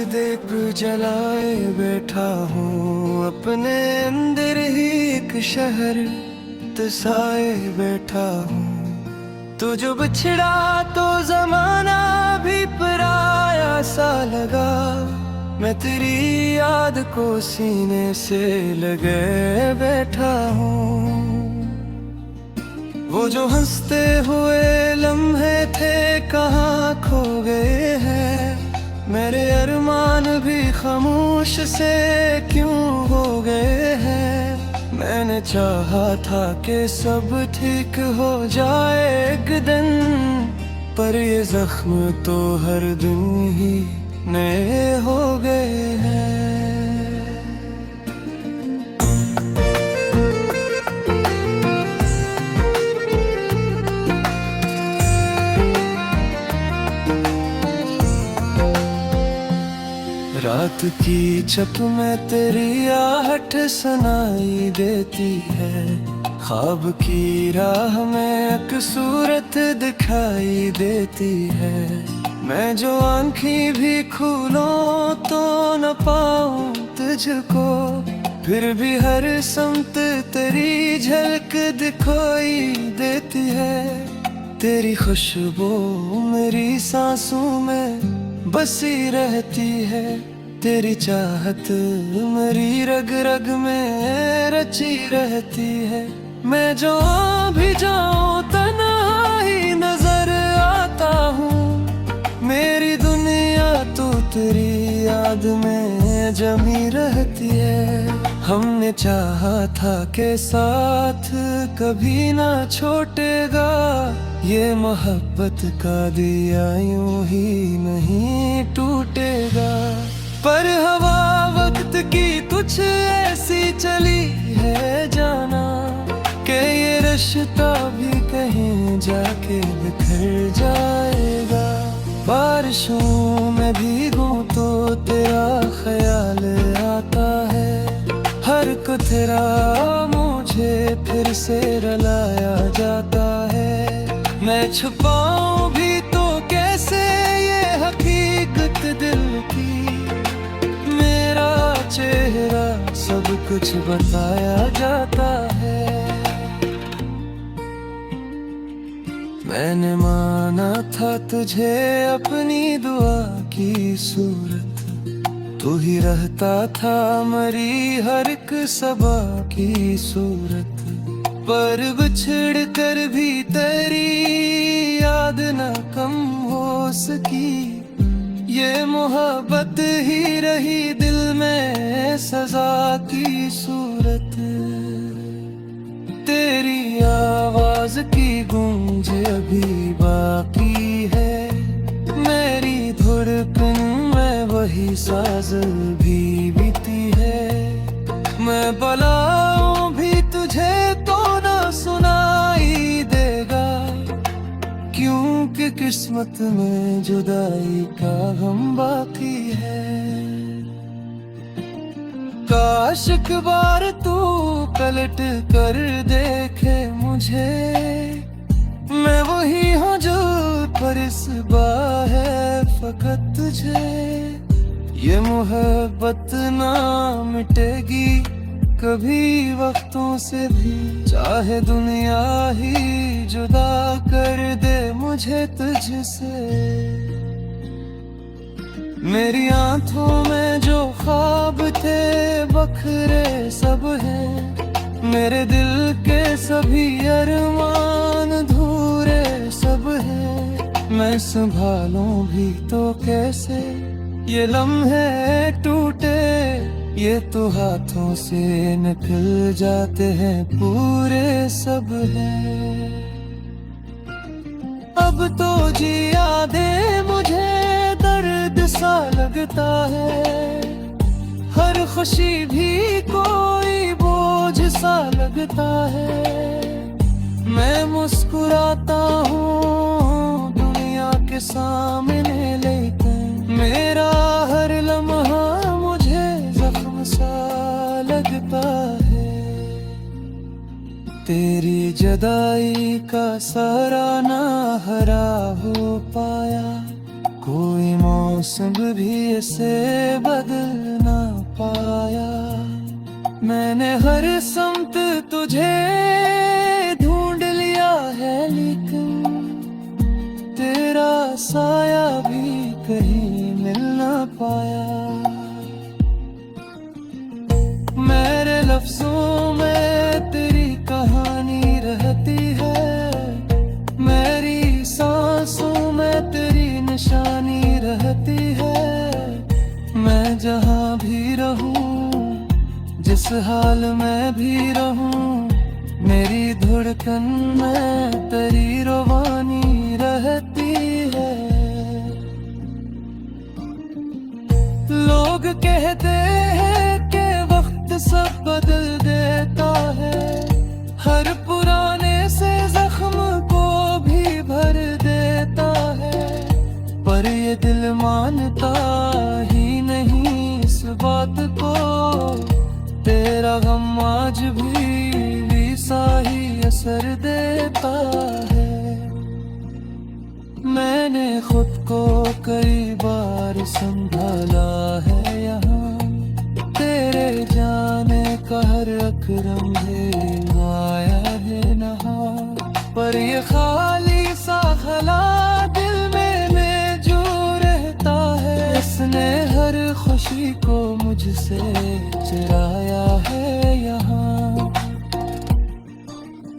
दीप जलाए बैठा हूँ अपने अंदर ही एक शहर तसाए बैठा हूँ। तू जो बिछड़ा तो जमाना भी पराया सा लगा। मैं तेरी याद को सीने से लगे बैठा हूँ। वो जो हंसते हुए लम्हे थे कहाँ खो गए हैं। मेरे अरमान भी खामोश से क्यों हो गए हैं। मैंने चाहा था कि सब ठीक हो जाए एक दिन, पर ये जख्म तो हर दिन ही नए हो गए हैं। रात की छत में तेरी आहट सुनाई देती है। ख्वाब की राह में एक सूरत दिखाई देती है। मैं जो आँखें भी खोलूं तो न पाऊं तुझको, फिर भी हर समत तेरी झलक दिखाई देती है। तेरी खुशबू मेरी सांसों में बसी रहती है। तेरी चाहत मेरी रग रग में रची रहती है। मैं जो भी जाऊं तन्हाई नजर आता हूँ। मेरी दुनिया तो तेरी याद में जमी रहती है। हमने चाहा था के साथ कभी ना छूटेगा। ये मोहब्बत का दिया यूं ही नहीं टूटेगा। पर हवा वक्त की कुछ ऐसी चली है जाना, कि ये रिश्ता भी कहीं जाके बिखर जाएगा। बारिशों में भीगूं तो तेरा ख्याल आता है। हर को तेरा मुझे फिर से रुलाया जाता है। मैं छुपाऊं भी तो कैसे ये हकीकत दिल की। मेरा चेहरा सब कुछ बताया जाता है। मैंने माना था तुझे अपनी दुआ की सूरत। तू ही रहता था मरी हर एक सबा की सूरत। पर बिछड़ कर भी तेरी याद न कम हो सकी। ये मोहब्बत ही रही दिल में सजा की सूरत। तेरी आवाज की गूंज अभी बाकी है। मेरी धड़कन में वही साज भी बीती है। मैं बुलाऊं भी तुझे तो ना सुनाई देगा, क्योंकि किस्मत में जुदाई का गम बाकी है। काश एक बार तू पलट कर देखे मुझे। मैं वही हूँ जो परिस्बा है फकत तुझे। ये मोहब्बत ना मिटेगी कभी वक्तों से भी। चाहे दुनिया ही जुदा कर दे मुझे तुझसे। मेरी आंखों में जो ख्वाब थे बखरे सब हैं। मेरे दिल के सभी अरमान धूरे सब हैं। मैं संभालूं भी तो कैसे ये लम्हे टूटे। ये तो हाथों से निकल जाते हैं पूरे सब हैं। अब तो जिया दे मुझे दर्द सा लगता है। हर खुशी भी कोई बोझ सा लगता है। मैं मुस्कुराता हूँ दुनिया के सामने लेकर। मेरा हर लम्हा मुझे जख्म सा लगता है। तेरी जुदाई का सराहना हरा हो पाया। कोई मौसम भी इसे बदल ना पाया। मैंने हर समत तुझे ढूंढ लिया है, लेकिन तेरा साया भी कहीं मिल ना पाया। मेरे लफ्जों में तेरी कहानी रहती है, मेरी सांसों में तेरी निशानी रहती है। मैं जहाँ भी रहूं, जिस हाल में भी रहूं, मेरी धड़कन में तेरी रवानी रहती है। लोग कहते हैं कि वक्त सब बदल देता है, हर पुराने से जख्म को भी भर देता है। पर ये दिल मानता ही नहीं इस बात को, तेरा गम आज भी सा ही असर देता है। मैंने खुद को कई बार संभाला है यहाँ, तेरे जाने का हर अकरम है आया है नहा। पर ये खाली सा खला दिल में जो रहता है, इसने हर खुशी को मुझसे चुराया है यहाँ।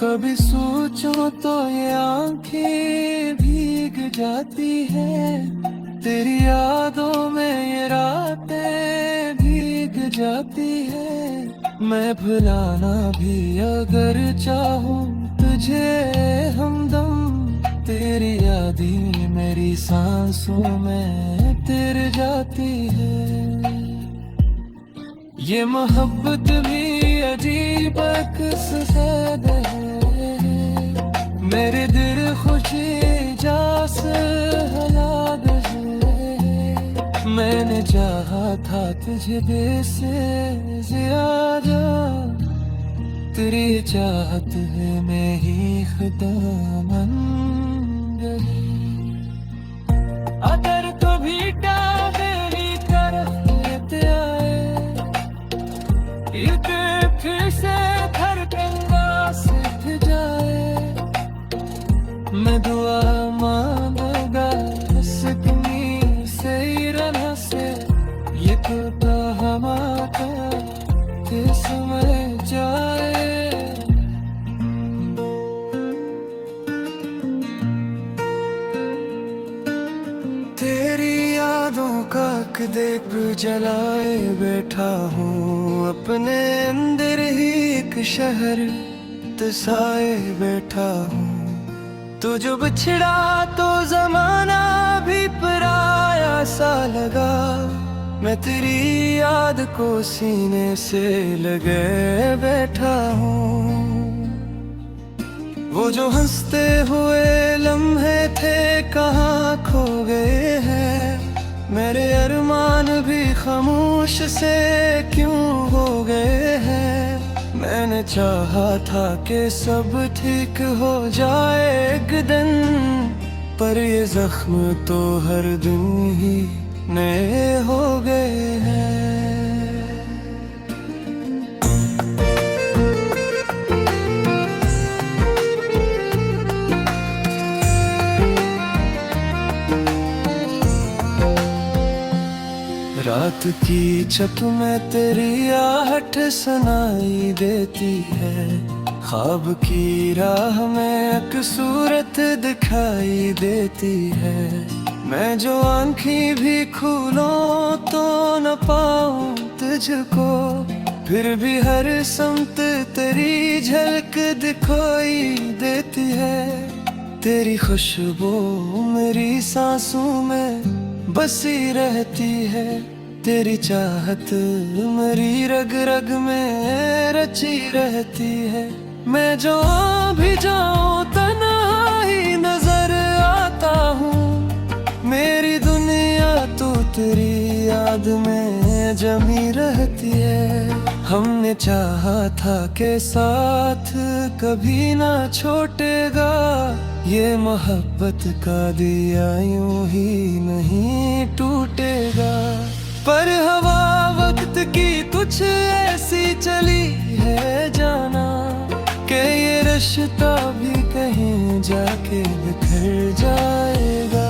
कभी सोचो तो ये आंखें भीग जाती है, तेरी यादों में ये रातें भीग जाती है। मैं भुलाना भी अगर चाहूँ तुझे हमदम, तेरी यादें मेरी सांसों में तेर जाती है। ये मोहब्बत भी अजीब अक्स है, मेरे दिल खुशी जास हालात है। मैंने चाहा था तुझे से ज्यादा, तेरी चाहत है मैं ही खुदा मन गई। अगर कभी मेरी तरफ लेते आए, फिर से धड़कना सिख जाए। मैं दुआ मांगूंगा सिकनी से रना से, ये टूटा हमारा के समय जाए। तेरी यादों का दीप जलाए बैठा हूँ, अपने अंदर ही एक शहर तसाए बैठा हूँ। तू जो बिछड़ा तो जमाना भी पराया सा लगा, मैं तेरी याद को सीने से लगे बैठा हूँ। वो जो हंसते हुए लम्हे थे कहाँ खो गए हैं, मेरे अरमान भी खामोश से क्यों हो गए हैं। मैंने चाहा था कि सब ठीक हो जाए एक दिन, पर ये जख्म तो हर दिन ही नए हो गए हैं। रात की छत में तेरी आहट सुनाई देती है, ख्वाब की राह में एक सूरत दिखाई देती है। मैं जो आँखें भी खोलूं तो न पाऊं तुझको, फिर भी हर समत तेरी झलक दिखाई देती है। तेरी खुशबू मेरी सांसों में बसी रहती है, तेरी चाहत मेरी रग रग में रची रहती है। मैं जो भी जाऊं तन्हाई नजर आता हूँ, मेरी दुनिया तो तेरी याद में जमी रहती है। हमने चाहा था के साथ कभी ना छूटेगा, ये मोहब्बत का दिया यूं ही नहीं टूटेगा। पर हवा वक्त की कुछ ऐसी चली है जाना कि ये रिश्ता भी कहीं जाके बिखर जाएगा।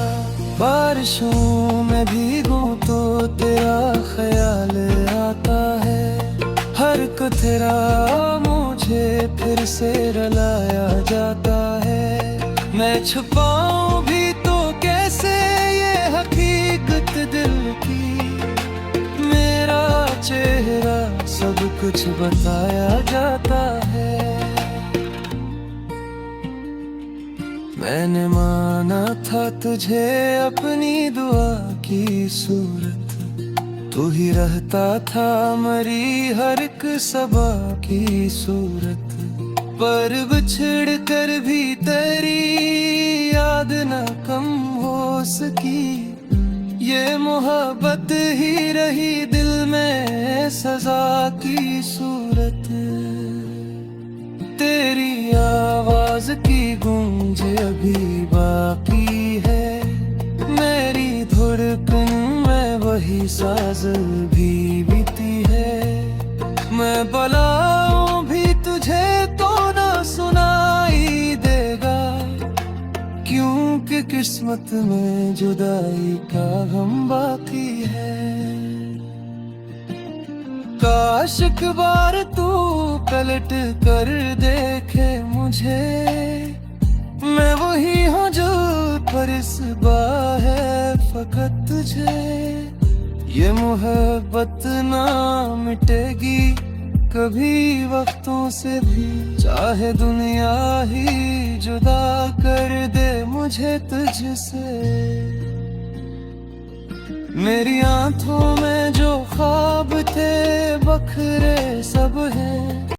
बारिशों में भीगूं तो तेरा ख्याल आता है, हर कुथरा मुझे फिर से रुलाया जाता है। मैं छुपाऊं भी तो कैसे ये हकीकत दिल की, मेरा चेहरा सब कुछ बताया जाता है। मैंने माना था तुझे अपनी दुआ की सूरत, तू ही रहता था मरी हर एक सबा की सूरत। पर बिछड़ कर भी तेरी याद न कम हो सकी, ये मोहब्बत ही रही दिल में सजा की सूरत। तेरी आवाज की गूंज अभी बाकी है, मेरी धड़कन में वही साज भी बीती है। मैं बुलाऊं भी तुझे तो ना सुनाई देगा, क्योंकि किस्मत में जुदाई का गम बाकी है। काश एक बार तू पलट कर देखे मुझे, मैं वही हूँ जो पर इस बार है फकत तुझे। ये मोहब्बत ना मिटेगी कभी वक्तों से भी, चाहे दुनिया ही जुदा कर दे मुझे तुझसे। मेरी आंखों में जो ख्वाब थे बखरे सब हैं।